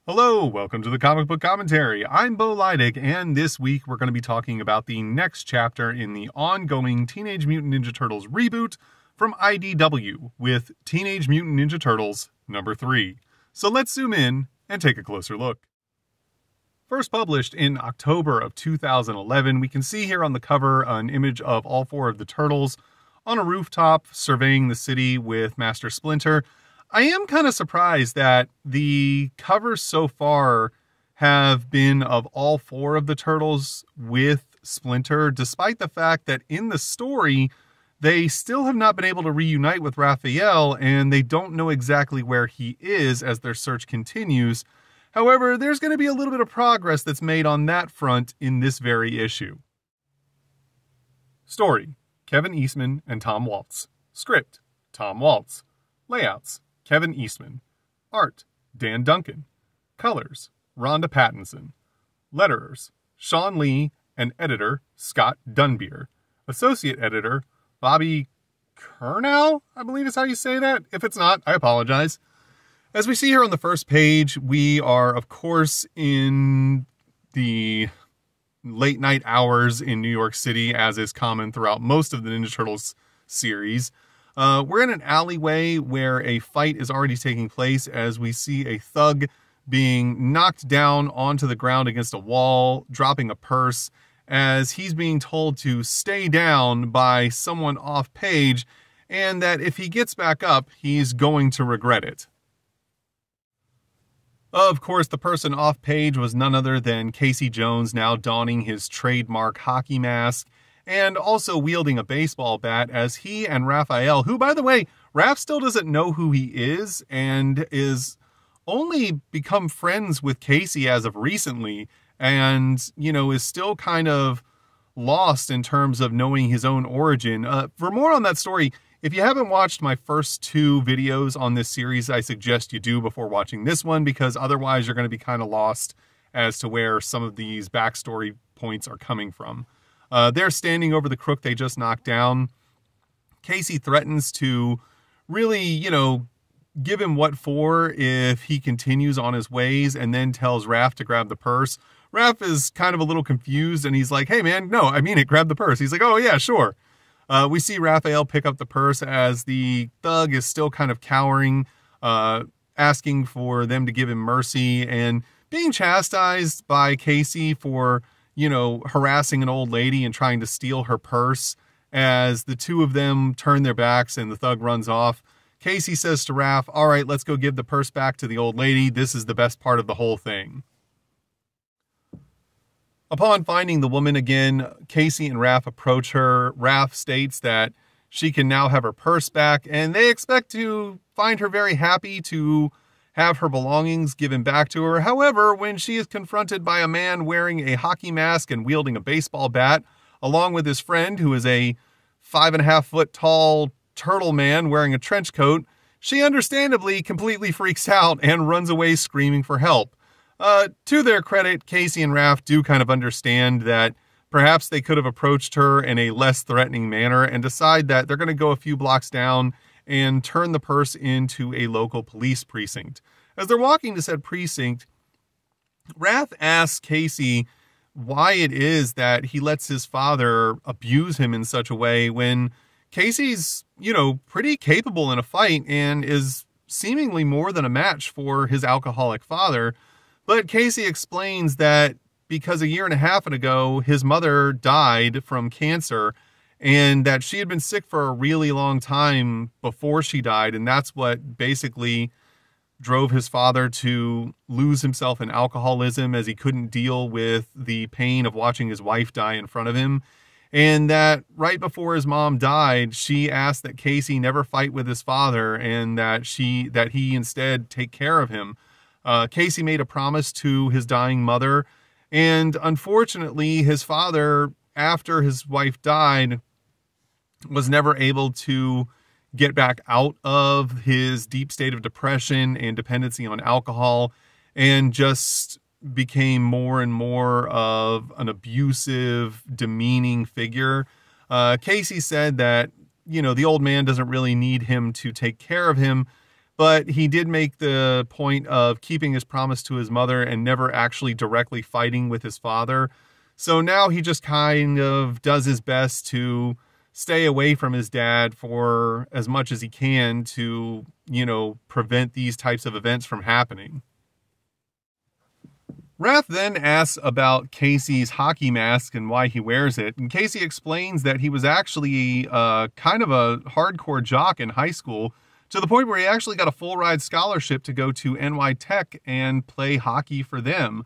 Hello, welcome to the Comic Book Commentary. I'm Bo Leidig, and this week we're going to be talking about the next chapter in the ongoing Teenage Mutant Ninja Turtles reboot from IDW with Teenage Mutant Ninja Turtles number 3. So let's zoom in and take a closer look. First published in October of 2011, we can see here on the cover an image of all four of the turtles on a rooftop surveying the city with Master Splinter. I am kind of surprised that the covers so far have been of all four of the turtles with Splinter, despite the fact that in the story, they still have not been able to reunite with Raphael, and they don't know exactly where he is as their search continues. However, there's going to be a little bit of progress that's made on that front in this very issue. Story: Kevin Eastman and Tom Waltz. Script: Tom Waltz. Layouts: Kevin Eastman. Art: Dan Duncan. Colors: Rhonda Pattinson. Letterers: Sean Lee and editor Scott Dunbier. Associate editor Bobby Curnow, I believe is how you say that. If it's not, I apologize. As we see here on the first page, we are, of course, in the late night hours in New York City, as is common throughout most of the Ninja Turtles series. We're in an alleyway where a fight is already taking place as we see a thug being knocked down onto the ground against a wall, dropping a purse, as he's being told to stay down by someone off page, and that if he gets back up, he's going to regret it. Of course, the person off page was none other than Casey Jones, now donning his trademark hockey mask, and also wielding a baseball bat, as he and Raphael, who, by the way, Raph still doesn't know who he is and is only become friends with Casey as of recently, and, is still kind of lost in terms of knowing his own origin. For more on that story, if you haven't watched my first two videos on this series, I suggest you do before watching this one, because otherwise you're going to be kind of lost as to where some of these backstory points are coming from. They're standing over the crook they just knocked down. Casey threatens to really, give him what for if he continues on his ways, and then tells Raph to grab the purse. Raph is kind of a little confused, and he's like, hey man, no, I mean it, grab the purse. He's like, oh yeah, sure. We see Raphael pick up the purse as the thug is still kind of cowering, asking for them to give him mercy, and being chastised by Casey for harassing an old lady and trying to steal her purse. As the two of them turn their backs and the thug runs off, Casey says to Raph, all right, let's go give the purse back to the old lady. This is the best part of the whole thing. Upon finding the woman again, Casey and Raph approach her. Raph states that she can now have her purse back, and they expect to find her very happy to have her belongings given back to her. However, when she is confronted by a man wearing a hockey mask and wielding a baseball bat, along with his friend, who is a 5.5-foot tall turtle man wearing a trench coat, she understandably completely freaks out and runs away screaming for help. To their credit, Casey and Raph do kind of understand that perhaps they could have approached her in a less threatening manner, and decide that they're going to go a few blocks down and turn the purse into a local police precinct. As they're walking to said precinct, Raph asks Casey why it is that he lets his father abuse him in such a way when Casey's, pretty capable in a fight and is seemingly more than a match for his alcoholic father. But Casey explains that because a year and a half ago, his mother died from cancer, and that she had been sick for a really long time before she died, and that's what basically drove his father to lose himself in alcoholism, as he couldn't deal with the pain of watching his wife die in front of him. And that right before his mom died, she asked that Casey never fight with his father, and that he instead take care of him. Casey made a promise to his dying mother, and unfortunately his father, after his wife died, was never able to get back out of his deep state of depression and dependency on alcohol, and just became more and more of an abusive, demeaning figure. Casey said that, the old man doesn't really need him to take care of him, but he did make the point of keeping his promise to his mother and never actually directly fighting with his father. So now he just kind of does his best to stay away from his dad for as much as he can to, prevent these types of events from happening. Raph then asks about Casey's hockey mask and why he wears it, and Casey explains that he was actually kind of a hardcore jock in high school, to the point where he actually got a full-ride scholarship to go to NY Tech and play hockey for them.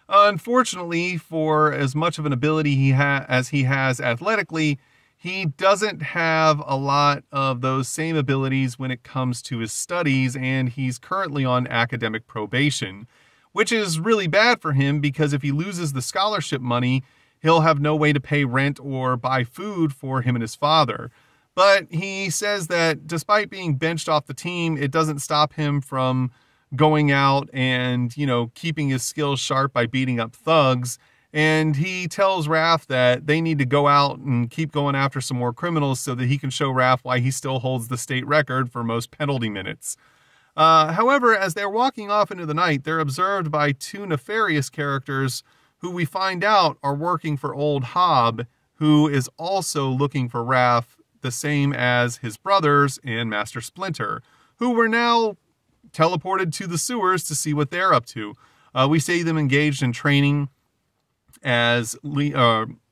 Unfortunately, for as much of an ability as he has athletically, he doesn't have a lot of those same abilities when it comes to his studies, and he's currently on academic probation, which is really bad for him because if he loses the scholarship money, he'll have no way to pay rent or buy food for him and his father. But he says that despite being benched off the team, it doesn't stop him from going out and, keeping his skills sharp by beating up thugs. And he tells Raph that they need to go out and keep going after some more criminals so that he can show Raph why he still holds the state record for most penalty minutes. However, as they're walking off into the night, they're observed by two nefarious characters who we find out are working for Old Hob, who is also looking for Raph, the same as his brothers and Master Splinter, who were now teleported to the sewers to see what they're up to. We see them engaged in training as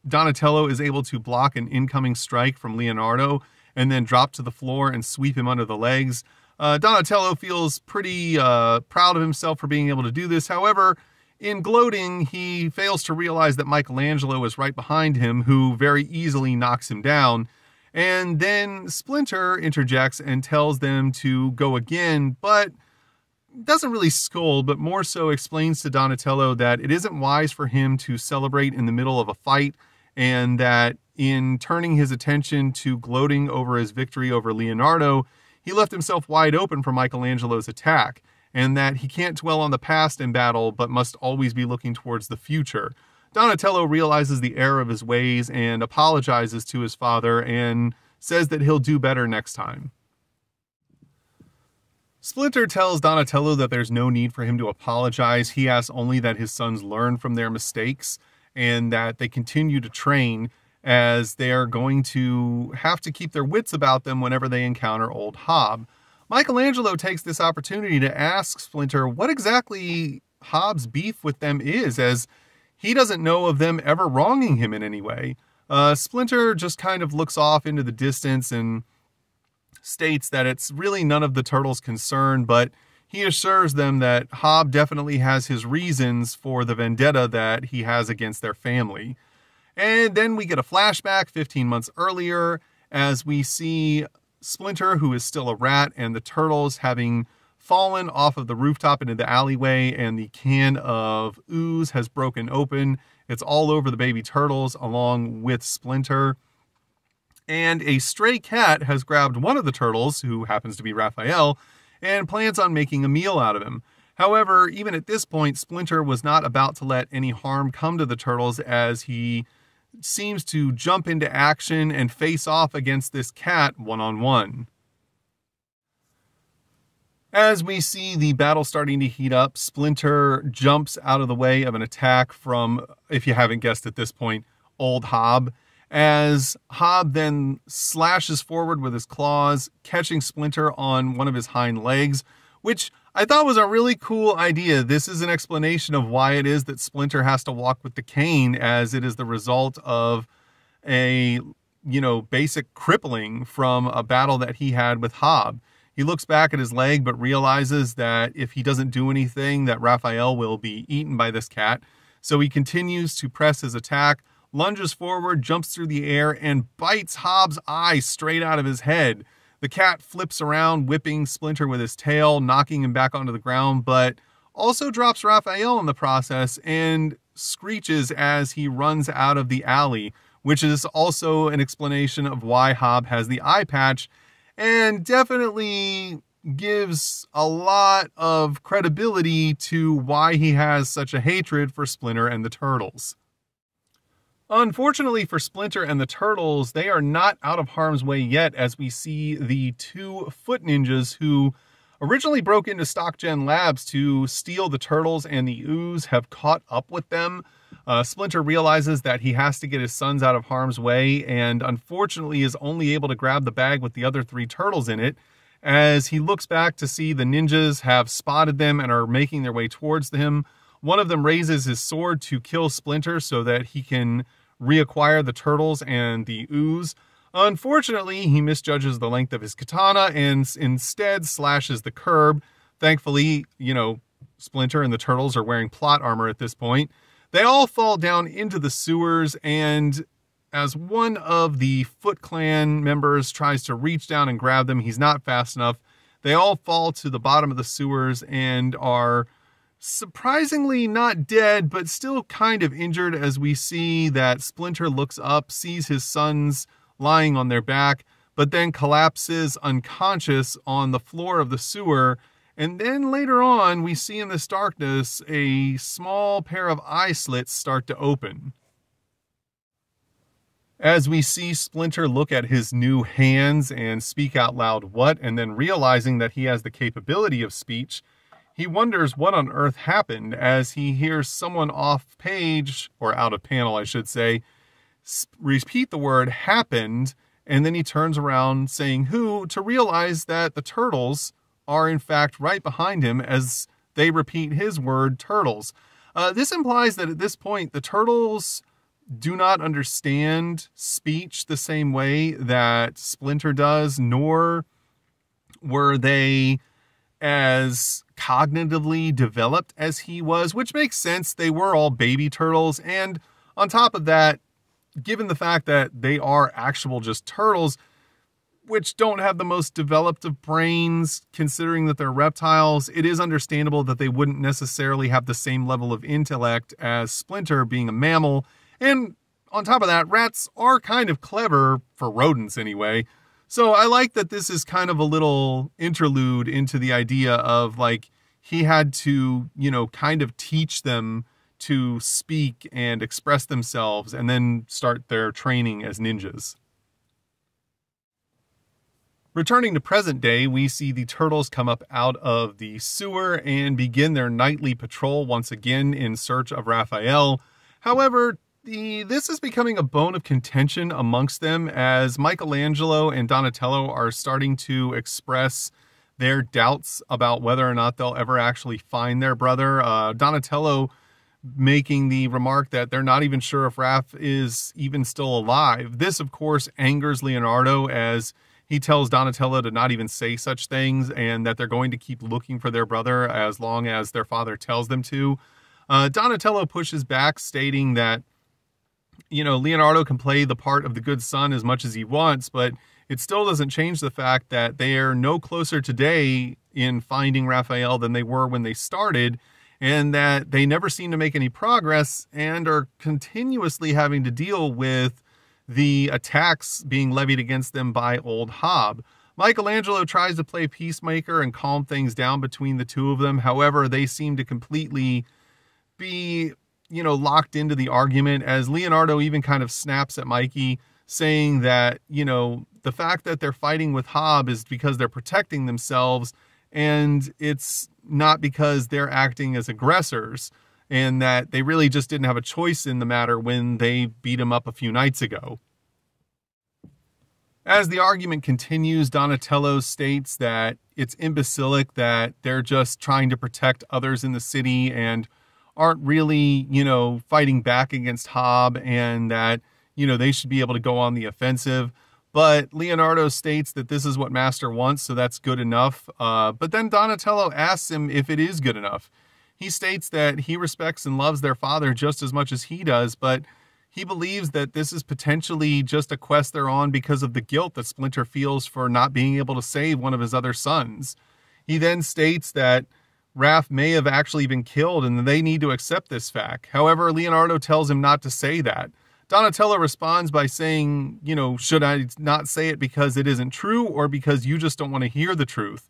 Donatello is able to block an incoming strike from Leonardo and then drop to the floor and sweep him under the legs. Donatello feels pretty proud of himself for being able to do this. However, in gloating, he fails to realize that Michelangelo is right behind him, who very easily knocks him down. And then Splinter interjects and tells them to go again, but doesn't really scold, but more so explains to Donatello that it isn't wise for him to celebrate in the middle of a fight, and that in turning his attention to gloating over his victory over Leonardo, he left himself wide open for Michelangelo's attack, and that he can't dwell on the past in battle, but must always be looking towards the future. Donatello realizes the error of his ways and apologizes to his father and says that he'll do better next time. Splinter tells Donatello that there's no need for him to apologize. He asks only that his sons learn from their mistakes and that they continue to train, as they are going to have to keep their wits about them whenever they encounter Old Hob. Michelangelo takes this opportunity to ask Splinter what exactly Hob's beef with them is, as he doesn't know of them ever wronging him in any way. Splinter just kind of looks off into the distance and states that it's really none of the turtles' concern, but he assures them that Hob definitely has his reasons for the vendetta that he has against their family. And then we get a flashback 15 months earlier as we see Splinter, who is still a rat, and the turtles having fallen off of the rooftop into the alleyway, and the can of ooze has broken open. It's all over the baby turtles along with Splinter. And a stray cat has grabbed one of the turtles, who happens to be Raphael, and plans on making a meal out of him. However, even at this point, Splinter was not about to let any harm come to the turtles, as he seems to jump into action and face off against this cat one-on-one. As we see the battle starting to heat up, Splinter jumps out of the way of an attack from, if you haven't guessed at this point, Old Hob, as Hob then slashes forward with his claws, catching Splinter on one of his hind legs, which I thought was a really cool idea. This is an explanation of why it is that Splinter has to walk with the cane, as it is the result of a, basic crippling from a battle that he had with Hob. He looks back at his leg, but realizes that if he doesn't do anything, that Raphael will be eaten by this cat. So he continues to press his attack, lunges forward, jumps through the air, and bites Hob's eye straight out of his head. The cat flips around, whipping Splinter with his tail, knocking him back onto the ground, but also drops Raphael in the process and screeches as he runs out of the alley, which is also an explanation of why Hob has the eye patch, and definitely gives a lot of credibility to why he has such a hatred for Splinter and the Turtles. Unfortunately for Splinter and the Turtles, they are not out of harm's way yet, as we see the two foot ninjas who originally broke into StockGen Labs to steal the turtles, and the ooze have caught up with them. Splinter realizes that he has to get his sons out of harm's way, and unfortunately is only able to grab the bag with the other 3 turtles in it. As he looks back to see the ninjas have spotted them and are making their way towards him, one of them raises his sword to kill Splinter so that he can reacquire the turtles and the ooze. Unfortunately, he misjudges the length of his katana and instead slashes the curb. Thankfully, Splinter and the turtles are wearing plot armor at this point. They all fall down into the sewers, and as one of the Foot Clan members tries to reach down and grab them, he's not fast enough. They all fall to the bottom of the sewers and are surprisingly not dead, but still kind of injured, as we see that Splinter looks up, sees his sons lying on their back, but then collapses unconscious on the floor of the sewer. And then later on, we see in this darkness a small pair of eye slits start to open. As we see Splinter look at his new hands and speak out loud what, and then realizing that he has the capability of speech, he wonders what on earth happened as he hears someone off page, or out of panel I should say, repeat the word happened, and then he turns around saying who, to realize that the turtles are in fact right behind him as they repeat his word, turtles. This implies that at this point the turtles do not understand speech the same way that Splinter does, nor were they as cognitively developed as he was, which makes sense. They were all baby turtles, and on top of that, given the fact that they are actual just turtles, which don't have the most developed of brains, considering that they're reptiles, it is understandable that they wouldn't necessarily have the same level of intellect as Splinter being a mammal. And on top of that, rats are kind of clever, for rodents anyway. So I like that this is kind of a little interlude into the idea of, like, he had to, kind of teach them to speak and express themselves and then start their training as ninjas. Returning to present day, we see the turtles come up out of the sewer and begin their nightly patrol once again in search of Raphael. However, this is becoming a bone of contention amongst them as Michelangelo and Donatello are starting to express their doubts about whether or not they'll ever actually find their brother. Donatello making the remark that they're not even sure if Raph is even still alive. This, of course, angers Leonardo as he tells Donatello to not even say such things and that they're going to keep looking for their brother as long as their father tells them to. Donatello pushes back, stating that, Leonardo can play the part of the good son as much as he wants, but it still doesn't change the fact that they are no closer today in finding Raphael than they were when they started, and that they never seem to make any progress and are continuously having to deal with the attacks being levied against them by old Hob. Michelangelo tries to play peacemaker and calm things down between the two of them. However, they seem to completely be, locked into the argument, as Leonardo even kind of snaps at Mikey, saying that, the fact that they're fighting with Hob is because they're protecting themselves, and it's not because they're acting as aggressors, and that they really just didn't have a choice in the matter when they beat him up a few nights ago. As the argument continues, Donatello states that it's imbecilic, that they're just trying to protect others in the city and aren't really, fighting back against Hob, and that, they should be able to go on the offensive. But Leonardo states that this is what Master wants, so that's good enough. But then Donatello asks him if it is good enough. He states that he respects and loves their father just as much as he does, but he believes that this is potentially just a quest they're on because of the guilt that Splinter feels for not being able to save one of his other sons. He then states that Raph may have actually been killed and they need to accept this fact. However, Leonardo tells him not to say that. Donatello responds by saying, should I not say it because it isn't true or because you just don't want to hear the truth?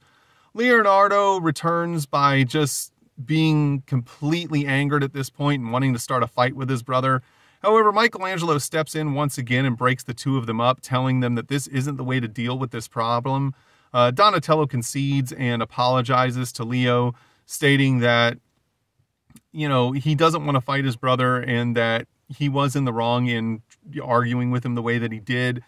Leonardo returns by just being completely angered at this point and wanting to start a fight with his brother. However, Michelangelo steps in once again and breaks the two of them up, telling them that this isn't the way to deal with this problem. Donatello concedes and apologizes to Leo, stating that, he doesn't want to fight his brother and that he was in the wrong in arguing with him the way that he did.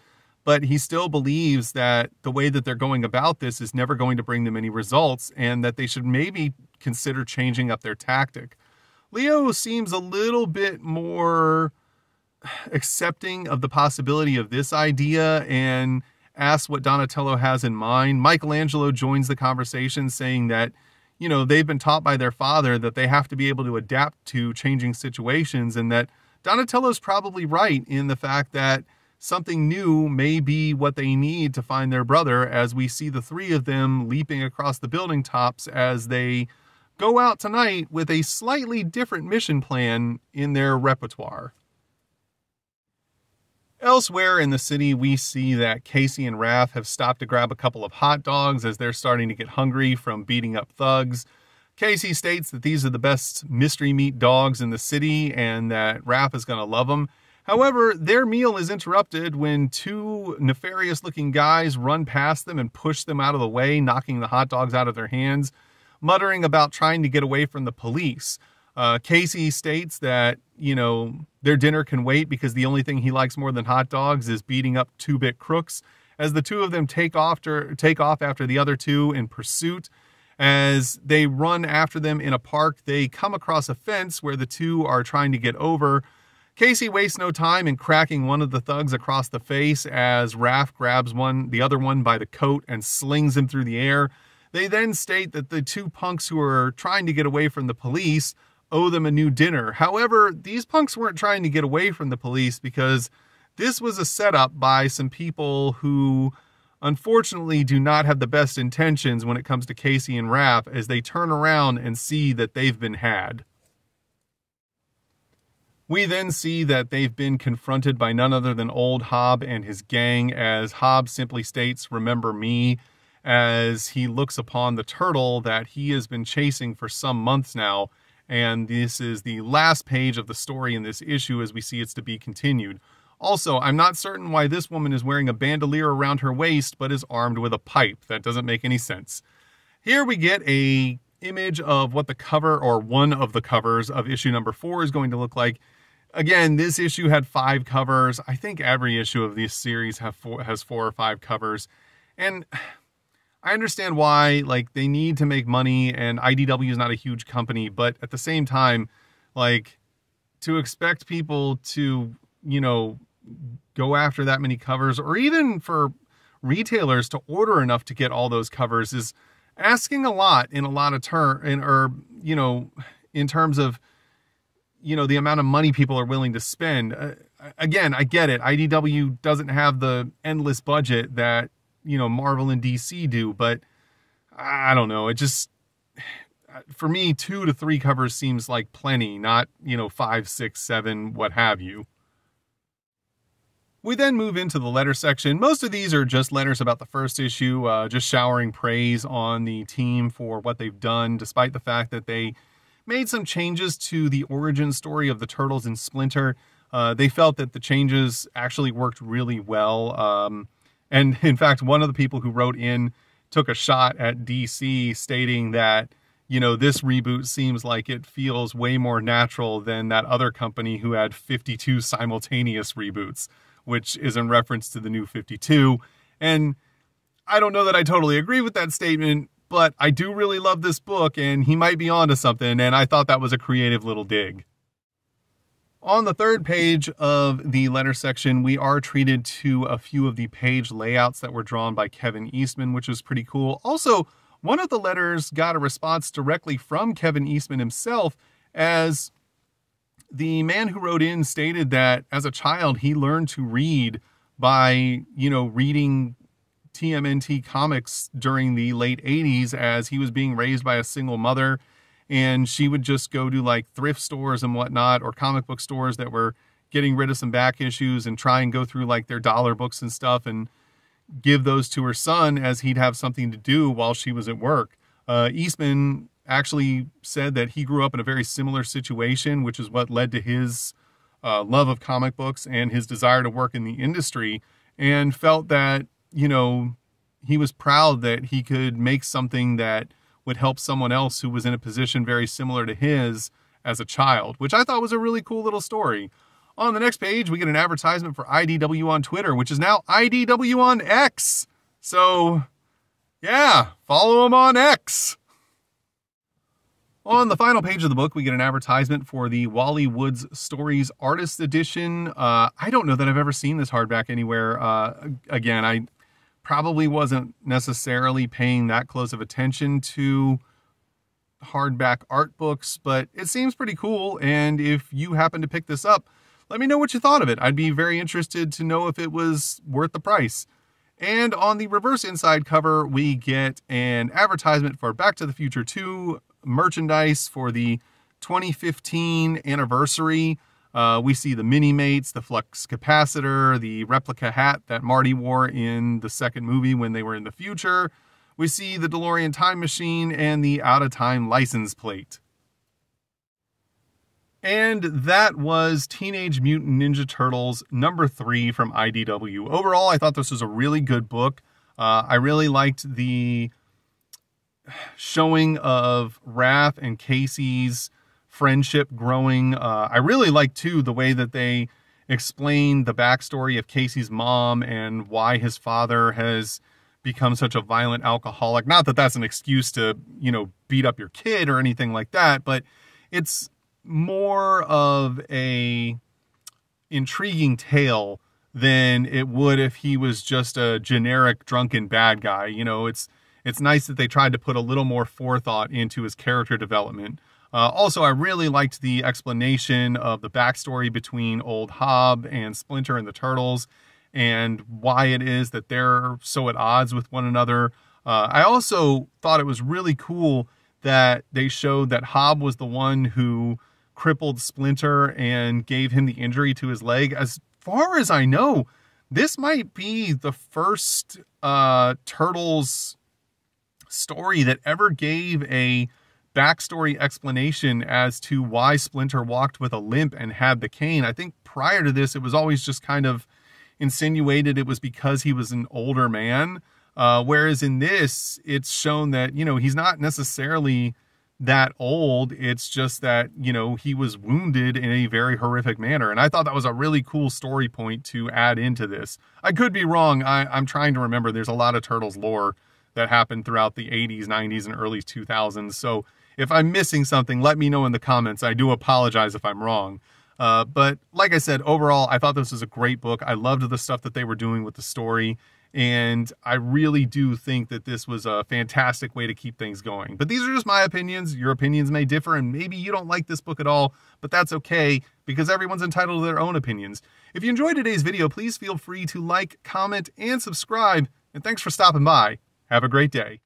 But he still believes that the way that they're going about this is never going to bring them any results and that they should maybe consider changing up their tactic. Leo seems a little bit more accepting of the possibility of this idea and asks what Donatello has in mind. Michelangelo joins the conversation, saying that, they've been taught by their father that they have to be able to adapt to changing situations, and that Donatello's probably right in the fact that something new may be what they need to find their brother, as we see the three of them leaping across the building tops as they go out tonight with a slightly different mission plan in their repertoire. Elsewhere in the city, we see that Casey and Raph have stopped to grab a couple of hot dogs as they're starting to get hungry from beating up thugs. Casey states that these are the best mystery meat dogs in the city and that Raph is going to love them. However, their meal is interrupted when two nefarious-looking guys run past them and push them out of the way, knocking the hot dogs out of their hands, muttering about trying to get away from the police. Casey states that, their dinner can wait because the only thing he likes more than hot dogs is beating up two-bit crooks. As the two of them take off after the other two in pursuit, as they run after them in a park, they come across a fence where the two are trying to get over. Casey wastes no time in cracking one of the thugs across the face as Raph grabs the other one by the coat and slings him through the air. They then state that the two punks who are trying to get away from the police owe them a new dinner. However, these punks weren't trying to get away from the police because this was a setup by some people who unfortunately do not have the best intentions when it comes to Casey and Raph as they turn around and see that they've been had. We then see that they've been confronted by none other than old Hob and his gang, as Hob simply states, "Remember me," as he looks upon the turtle that he has been chasing for some months now. And this is the last page of the story in this issue, as we see it's to be continued. Also, I'm not certain why this woman is wearing a bandolier around her waist, but is armed with a pipe. That doesn't make any sense. Here we get a image of what the cover, or one of the covers of issue number 4 is going to look like. Again, this issue had 5 covers. I think every issue of this series has 4 or 5 covers. And I understand why, they need to make money, and IDW is not a huge company, but at the same time, to expect people to, go after that many covers, or even for retailers to order enough to get all those covers, is asking a lot in a lot of in terms of, the amount of money people are willing to spend. Again, I get it. IDW doesn't have the endless budget that, Marvel and DC do, but I don't know. It just, for me, 2 to 3 covers seems like plenty, not, 5, 6, 7, what have you. We then move into the letter section. Most of these are just letters about the first issue, just showering praise on the team for what they've done, despite the fact that they made some changes to the origin story of the Turtles in Splinter. They felt that the changes actually worked really well. And in fact, one of the people who wrote in took a shot at DC, stating that, this reboot seems like it feels way more natural than that other company who had 52 simultaneous reboots, which is in reference to the New 52. And I don't know that I totally agree with that statement, but I do really love this book, and he might be onto something, and I thought that was a creative little dig. On the 3rd page of the letter section, we are treated to a few of the page layouts that were drawn by Kevin Eastman, which was pretty cool. Also, one of the letters got a response directly from Kevin Eastman himself, as the man who wrote in stated that as a child, he learned to read by, reading TMNT comics during the late 80s, as he was being raised by a single mother. And she would just go to thrift stores and whatnot, or comic book stores that were getting rid of some back issues, and try and go through their dollar books and stuff and give those to her son as he'd have something to do while she was at work. Eastman actually said that he grew up in a very similar situation, which is what led to his love of comic books and his desire to work in the industry, and felt that, he was proud that he could make something that would help someone else who was in a position very similar to his as a child, which I thought was a really cool little story. On the next page, we get an advertisement for IDW on Twitter, which is now IDW on X. So, yeah, follow him on X. On the final page of the book, we get an advertisement for the Wally Woods Stories Artist Edition. I don't know that I've ever seen this hardback anywhere. Again, I probably wasn't necessarily paying that close of attention to hardback art books, but it seems pretty cool. And if you happen to pick this up, let me know what you thought of it. I'd be very interested to know if it was worth the price. And on the reverse inside cover, we get an advertisement for Back to the Future 2 merchandise for the 2015 anniversary. We see the Mini-Mates, the flux capacitor, the replica hat that Marty wore in the second movie when they were in the future. We see the DeLorean time machine and the out-of-time license plate. And that was Teenage Mutant Ninja Turtles #3 from IDW. Overall, I thought this was a really good book. I really liked the showing of Raph and Casey's friendship growing. I really liked, too, the way that they explained the backstory of Casey's mom and why his father has become such a violent alcoholic. Not that that's an excuse to, beat up your kid or anything like that, but it's more of a intriguing tale than it would if he was just a generic drunken bad guy. It's nice that they tried to put a little more forethought into his character development. Also, I really liked the explanation of the backstory between old Hob and Splinter and the Turtles and why it is that they're so at odds with one another. I also thought it was really cool that they showed that Hob was the one who crippled Splinter and gave him the injury to his leg. As far as I know, this might be the first Turtles story that ever gave a backstory explanation as to why Splinter walked with a limp and had the cane. I think prior to this, it was always just kind of insinuated it was because he was an older man. Whereas in this, it's shown that, he's not necessarily that old. It's just that, he was wounded in a very horrific manner. And I thought that was a really cool story point to add into this. I could be wrong. I'm trying to remember. There's a lot of Turtles lore that happened throughout the 80s, 90s, and early 2000s. So if I'm missing something, let me know in the comments. I do apologize if I'm wrong. But like I said, overall, I thought this was a great book. I loved the stuff that they were doing with the story. And I really do think that this was a fantastic way to keep things going. But these are just my opinions. Your opinions may differ, and maybe you don't like this book at all, but that's okay, because everyone's entitled to their own opinions. If you enjoyed today's video, please feel free to like, comment, and subscribe. And thanks for stopping by. Have a great day.